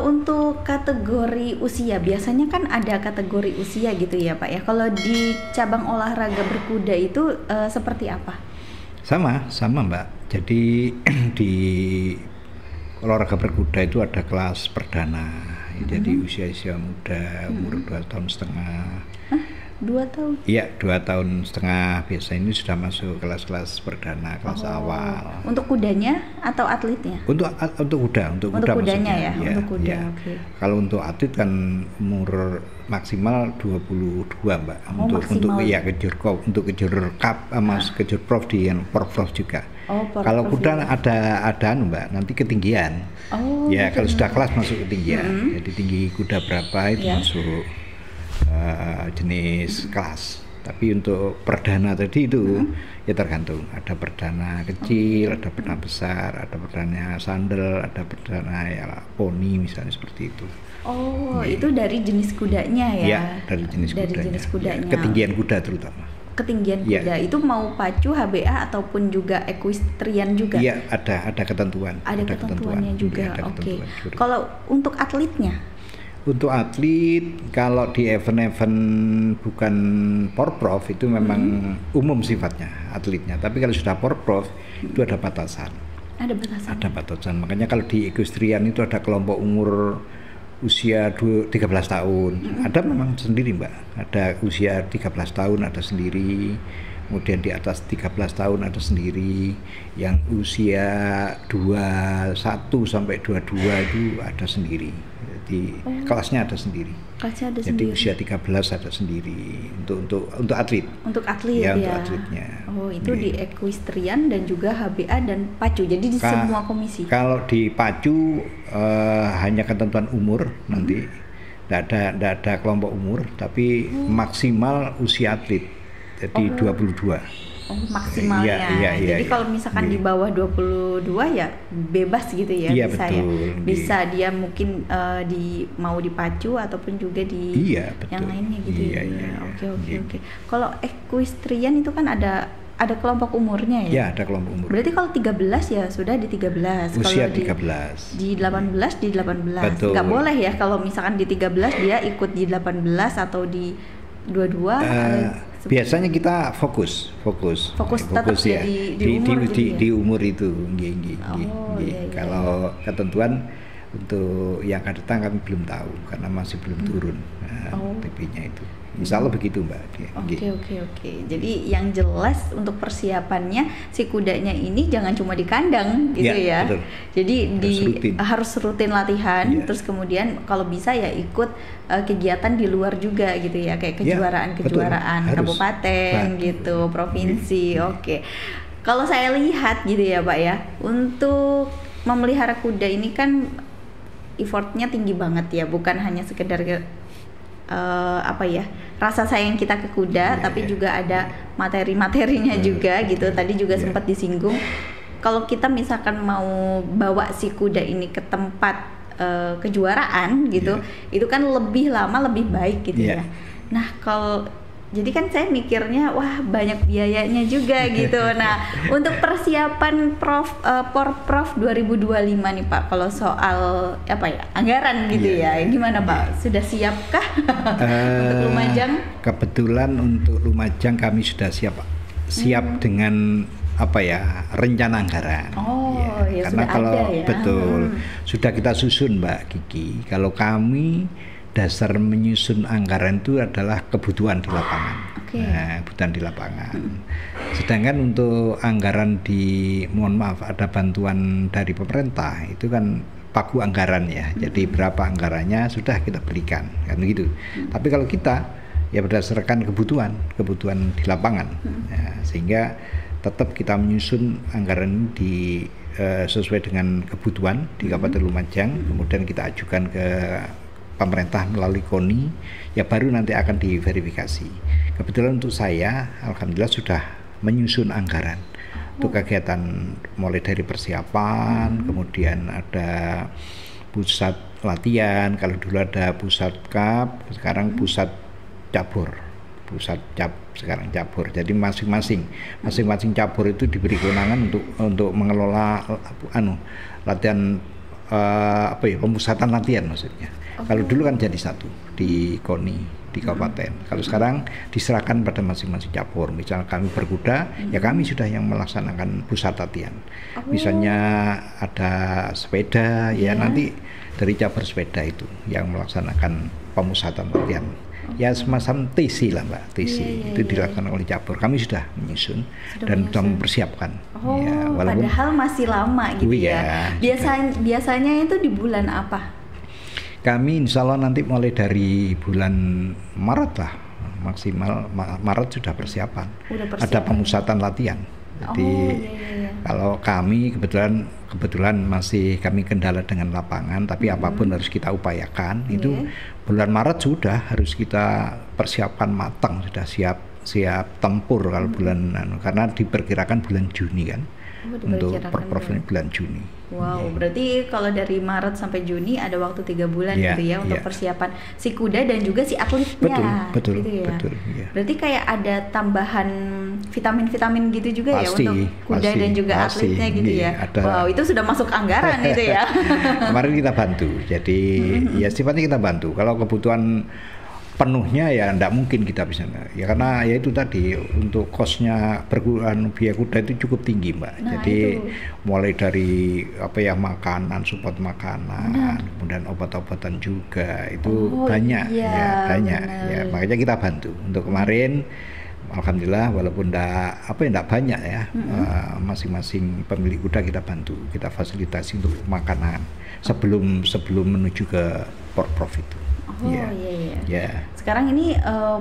Kalau untuk kategori usia, biasanya kan ada kategori usia gitu ya Pak ya. Kalau di cabang olahraga berkuda itu seperti apa? Sama Mbak. Jadi di olahraga berkuda itu ada kelas perdana. Jadi usia muda, umur 2,5 tahun. Hah? 2 tahun? Iya, 2,5 tahun. Biasa ini sudah masuk kelas-kelas perdana, kelas awal. Untuk kudanya atau atletnya? Untuk kuda, untuk kudanya maksudnya. Untuk kuda. Ya. Okay. Kalau untuk atlet kan umur maksimal 22 Mbak. Untuk kejur cup sama kejur prof di Porprov juga. Kalau kuda ada Mbak, nanti ketinggian. Ya, kalau sudah kelas masuk ketinggian. Jadi tinggi kuda berapa itu masuk jenis kelas. Tapi untuk perdana tadi itu ya tergantung. Ada perdana kecil, ada perdana besar, ada perdana sandal, ada perdana ya poni misalnya seperti itu. Itu dari jenis kudanya ya? Ya, dari jenis kudanya. Ketinggian kuda terutama. Ketinggian kuda itu mau pacu, HBA ataupun juga equestrian juga? Iya, ada ketentuan. Ada ketentuannya juga. Oke. Kalau untuk atletnya? Untuk atlet, kalau di event-event bukan Porprov itu memang umum sifatnya atletnya. Tapi kalau sudah Porprov itu ada batasan. Ada batasan. Makanya kalau di equestrian itu ada kelompok umur usia 13 tahun. Ada memang sendiri Mbak. Ada usia 13 tahun ada sendiri. Kemudian di atas 13 tahun ada sendiri. Yang usia 21 sampai 22 itu ada sendiri. Jadi kelasnya ada sendiri. Jadi usia 13 ada sendiri untuk atlet. Untuk atlet ya. Untuk atletnya. Itu di equestrian dan juga HBA dan pacu. Jadi di semua komisi. Kalau di pacu hanya ketentuan umur nanti. Tidak ada kelompok umur, tapi maksimal usia atlet. Jadi 22. Maksimalnya. Jadi kalau misalkan di bawah 22 ya bebas gitu ya, iya, bisa betul, ya. Bisa dia mungkin mau dipacu ataupun juga di yang lainnya gitu ya. Oke. Kalau equestrian itu kan ada kelompok umurnya ya? Iya, ada kelompok umur. Berarti kalau 13 ya sudah di 13. Usia kalau 13. Di 18 di 18. Betul. Nggak boleh ya kalau misalkan di 13 dia ikut di 18 atau di 22. Biasanya kita fokus tetap ya di umur itu. Kalau ketentuan untuk yang akan datang kami belum tahu karena masih belum turun TP-nya itu. Insya Allah begitu Mbak. Oke. Jadi yang jelas untuk persiapannya si kudanya ini jangan cuma di kandang gitu ya. Betul. Jadi harus rutin latihan. Terus kemudian kalau bisa ya ikut kegiatan di luar juga gitu ya, kayak kejuaraan kabupaten gitu, provinsi. Oke. Kalau saya lihat gitu ya Pak ya, untuk memelihara kuda ini kan effortnya tinggi banget ya, bukan hanya sekedar rasa sayang kita ke kuda, tapi juga ada materi-materinya juga gitu. Tadi juga sempat disinggung kalau kita misalkan mau bawa si kuda ini ke tempat kejuaraan gitu, itu kan lebih lama lebih baik gitu ya. Nah jadi kan saya mikirnya wah banyak biayanya juga gitu. Nah untuk persiapan Porprov 2025 nih Pak, kalau soal anggaran gitu gimana Pak? Sudah siapkah untuk Lumajang? Kebetulan untuk Lumajang kami sudah siap dengan rencana anggaran. sudah Karena kalau ada ya. Sudah kita susun Mbak Kiki. Kalau kami dasar menyusun anggaran itu adalah kebutuhan di lapangan. Kebutuhan di lapangan. Sedangkan untuk anggaran ada bantuan dari pemerintah itu kan pagu anggaran ya. Jadi berapa anggarannya sudah kita berikan kan gitu. Tapi kalau kita ya berdasarkan kebutuhan di lapangan. Sehingga tetap kita menyusun anggaran sesuai dengan kebutuhan di Kabupaten Lumajang, kemudian kita ajukan ke pemerintah melalui KONI, ya baru nanti akan diverifikasi. Kebetulan untuk saya, alhamdulillah sudah menyusun anggaran untuk kegiatan mulai dari persiapan, kemudian ada pusat latihan, kalau dulu ada pusat cup, sekarang pusat cabur, sekarang cabur. Jadi masing-masing cabur itu diberi kewenangan untuk mengelola latihan pemusatan latihan maksudnya. Kalau dulu kan jadi satu di KONI di kabupaten. Kalau sekarang diserahkan pada masing-masing cabur. Misalnya kami berkuda, ya kami sudah yang melaksanakan pusat latihan. Misalnya ada sepeda, ya nanti dari cabur sepeda itu yang melaksanakan pemusatan latihan. Ya semacam TC lah Mbak, TC itu dilakukan oleh cabur. Kami sudah menyusun dan sudah mempersiapkan. Ya, walaupun padahal masih lama gitu ya. Biasanya itu di bulan apa? Kami insya Allah nanti mulai dari bulan Maret lah, maksimal Maret sudah persiapan. Ada pemusatan latihan. Jadi kalau kami kebetulan masih kami kendala dengan lapangan, tapi apapun harus kita upayakan. Itu bulan Maret sudah harus kita persiapkan matang, sudah siap tempur kalau bulan karena diperkirakan bulan Juni kan. Untuk Porprov bulan Juni. Wow, berarti kalau dari Maret sampai Juni ada waktu 3 bulan gitu ya untuk persiapan si kuda dan juga si atletnya. Betul, gitu ya. Betul. Ya. Berarti kayak ada tambahan vitamin-vitamin gitu juga pasti, ya untuk kuda dan juga atletnya gitu ya. Ada. Wow, itu sudah masuk anggaran itu ya. Kemarin kita bantu, jadi ya sifatnya kita bantu. Kalau kebutuhan penuhnya ya enggak mungkin kita bisa ya karena ya itu tadi untuk kosnya biaya kuda itu cukup tinggi Mbak. Jadi mulai dari makanan, support makanan, kemudian obat-obatan juga itu banyak banyak ya makanya kita bantu untuk kemarin. Alhamdulillah walaupun enggak banyak ya masing-masing pemilik kuda kita bantu, kita fasilitasi untuk makanan sebelum menuju ke Porprov itu. Iya. Sekarang ini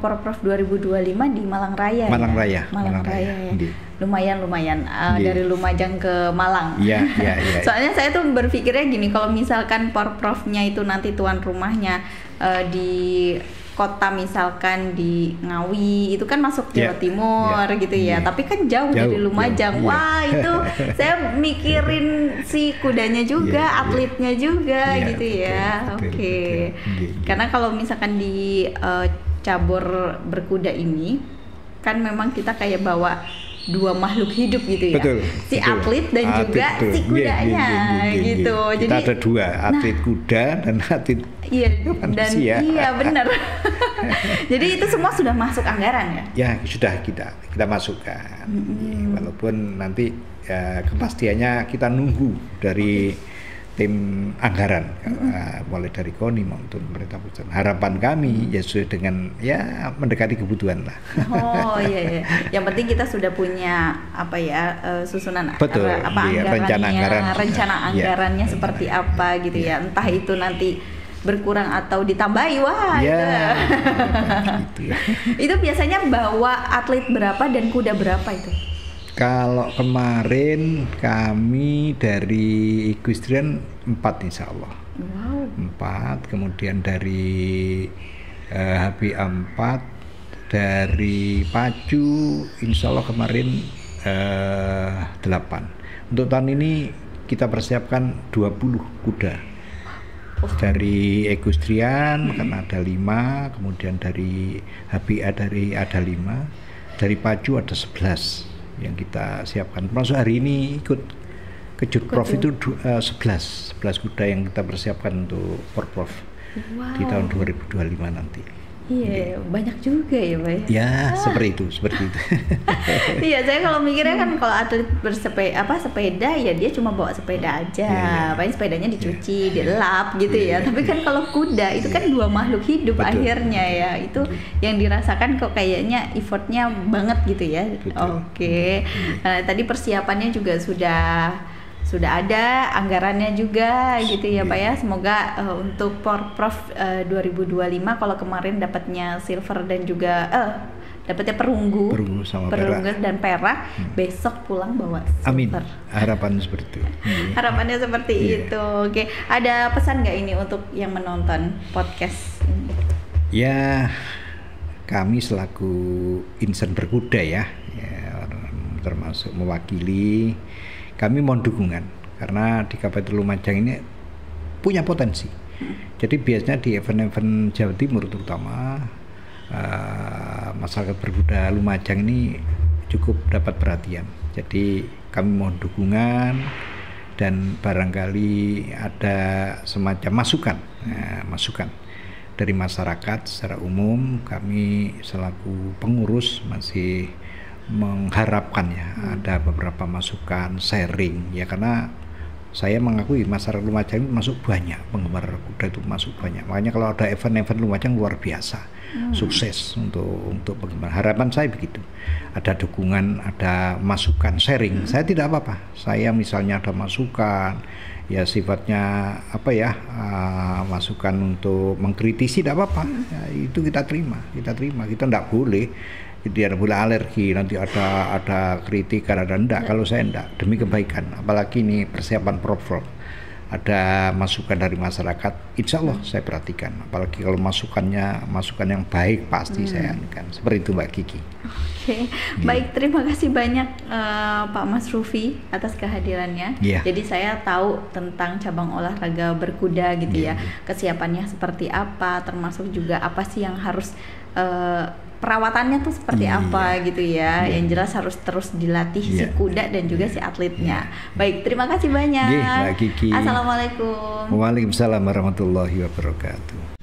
Porprov 2025 di Malang Raya. Malang Raya. Ya. Lumayan dari Lumajang ke Malang. Iya. Soalnya saya tuh berpikirnya gini, kalau misalkan Porprovnya itu nanti tuan rumahnya di kota misalkan di Ngawi itu kan masuk Jawa Timur gitu ya, tapi kan jauh dari Lumajang. Wah itu saya mikirin si kudanya juga, atletnya juga gitu ya. Oke. Karena kalau misalkan di cabur berkuda ini kan memang kita kayak bawa 2 makhluk hidup gitu ya, si atlet dan juga si kudanya gitu. Jadi kita ada 2, atlet kuda dan atlet manusia. Iya benar. Jadi itu semua sudah masuk anggaran ya? Ya sudah kita masukkan. Walaupun nanti kepastiannya kita nunggu dari tim anggaran mulai dari KONI maupun pemerintah pusat. Harapan kami ya sesuai dengan mendekati kebutuhan lah. Oh iya. Yang penting kita sudah punya susunan rencana anggarannya seperti apa gitu ya. Entah itu nanti berkurang atau ditambahi gitu. Itu biasanya bawa atlet berapa dan kuda berapa itu? Kalau kemarin kami dari equestrian 4 insya Allah. 4, kemudian dari HBA 4, dari pacu insya Allah kemarin 8. Untuk tahun ini kita persiapkan 20 kuda. Dari equestrian karena ada 5, kemudian dari HBA ada 5, dari pacu ada 11 yang kita siapkan. Termasuk hari ini ikut ke Jutprov itu 11 kuda yang kita persiapkan untuk Porprov di tahun 2025 nanti. Iya, banyak juga ya Pak. Ya, seperti itu. Iya, saya kalau mikirnya kan kalau atlet sepeda ya dia cuma bawa sepeda aja. Paling sepedanya dicuci, dilap gitu ya. Tapi kan kalau kuda itu kan 2 makhluk hidup akhirnya ya. Itu yang dirasakan kok kayaknya effortnya banget gitu ya. Oke. Tadi persiapannya juga sudah ada anggarannya juga gitu ya Pak ya. Semoga untuk Porprov 2025 kalau kemarin dapatnya silver dan juga dapatnya perunggu dan perak, besok pulang bawa silver. Amin. Harapannya seperti itu. Harapannya seperti itu. Oke, ada pesan nggak ini untuk yang menonton podcast ini? Ya, kami selaku insan berkuda ya termasuk mewakili, kami mohon dukungan karena di Kabupaten Lumajang ini punya potensi. Jadi biasanya di event-event Jawa Timur terutama masyarakat berkuda Lumajang ini cukup dapat perhatian. Jadi kami mohon dukungan dan barangkali ada semacam masukan dari masyarakat secara umum. Kami selaku pengurus masih mengharapkan ya ada beberapa masukan, sharing ya, karena saya mengakui masyarakat Lumajang masuk banyak, penggemar kuda itu masuk banyak. Makanya kalau ada event-event Lumajang luar biasa, sukses untuk penggemar. Harapan saya begitu. Ada dukungan, ada masukan, sharing. Saya tidak apa-apa. Saya misalnya ada masukan, ya sifatnya masukan untuk mengkritisi tidak apa-apa. Ya, itu kita terima. Kita tidak boleh. Jadi ada boleh alergi, nanti ada kritikan, ada enggak. Kalau saya enggak, demi kebaikan. Apalagi ini persiapan Prov, ada masukan dari masyarakat, insya Allah saya perhatikan. Apalagi kalau masukan yang baik pasti saya akan. Seperti itu Mbak Kiki. Oke, baik, terima kasih banyak Pak Mas Rufi atas kehadirannya. Jadi saya tahu tentang cabang olahraga berkuda gitu ya, kesiapannya seperti apa, termasuk juga apa sih yang harus perawatannya tuh seperti apa gitu ya. Yang jelas harus terus dilatih si kuda dan juga si atletnya. Baik, terima kasih banyak. Mbak Kiki. Assalamualaikum. Waalaikumsalam warahmatullahi wabarakatuh.